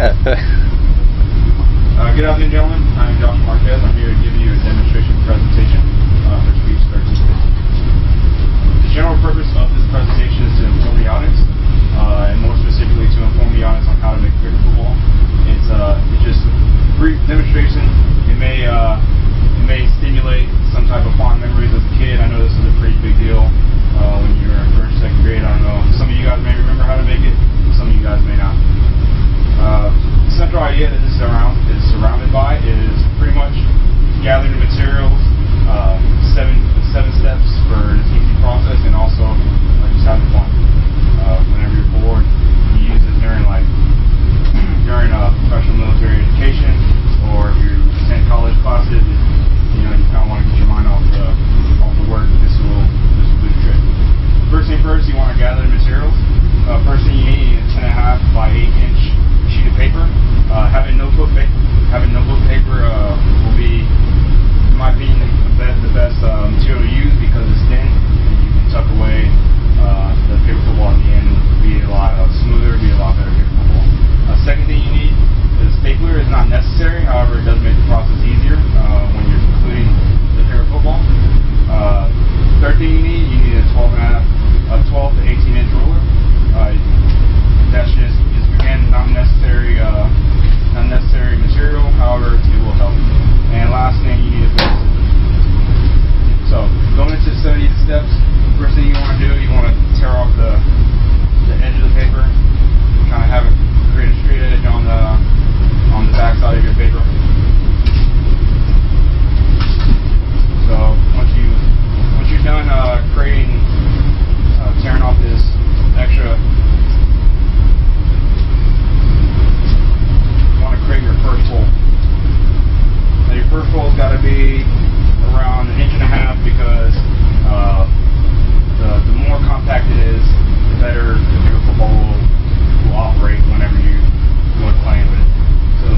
Yeah. Good afternoon, gentlemen. I'm Josh Marquez. I'm here to give you a demonstration presentation for speech 13. The general purpose of this presentation is to inform the audience, and more specifically to inform the audience on how to make paper football. It's just a brief demonstration. It may stimulate some type of fond memories as a kid. I know this is a pretty big deal when you were in first, second grade. I don't know. Some of you guys may remember how to make it. Some of you guys may not. The central idea that this is surrounded by is pretty much gathering the materials, seven steps for this easy process, and also just having fun. Whenever you're bored, you use this during professional military education, or if you attend college classes, you kind of want to get your mind off the work. This will do the trick. First thing first, you want to gather the materials. First thing you need is a 10.5 by 8 inch sheet of paper. Having notebook paper will be, in my opinion, the best material to use because it's thin and you can tuck away the paper football at the end and be a lot smoother, be a lot better paper football. Second thing you need is a stapler. It's not necessary, however, it does make the process easier when you're concluding the paper football. Third thing you need a 12 to 18 inch ruler. That's just again not necessary material, however it will help. And last thing you need is paper scissors. So going into 70 steps, first thing you want to do, you want to tear off the edge of the paper, kind of have it create a straight edge on the back side of your paper. So once you're done tearing off this extra, create your first fold. Now your first fold's got to be around 1.5 inches because the more compact it is, the better your football will operate whenever you go playing with it. So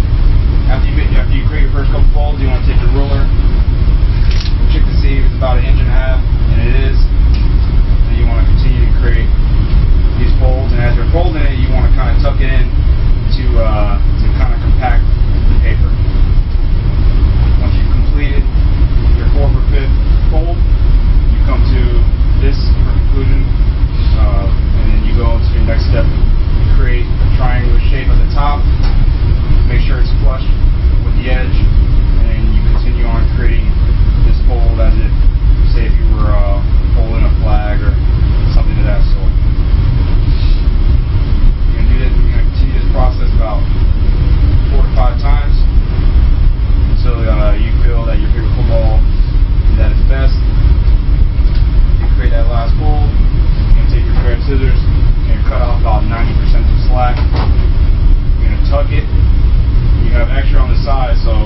after you create your first couple folds, you want to take your ruler, check to see if it's about 1.5 inches, and it is. Then you want to continue to create these folds, and as you're folding it, you want to kind of tuck it in to kind of compact the paper. Once you've completed your 4th or 5th fold, you come to this for conclusion, and then you go into your next step. You create a triangular shape at the top, make sure it's flush with the edge, and then you continue on creating this fold as if, say, if you were folding a flag or something of that sort. You're going to continue this process about 4 to 5 times until you feel that your paper football is at its best. You create that last fold. You're going to take your pair of scissors and cut off about 90% of the slack. You're going to tuck it. You have extra on the side, so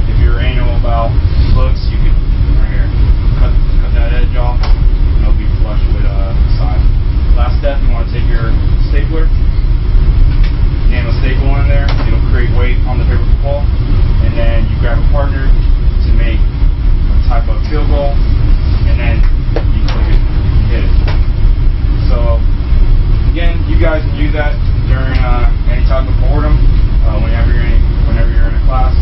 if you're anal about looks, you can right here cut that edge off, and it'll be flush with the side. Last step, you want to take your stapler. Nail a staple in there, it'll create weight on the paper football, and then you grab a partner to make a type of field goal, and then you click it, you hit it. So again, you guys can use that during any type of boredom, whenever you're in a class.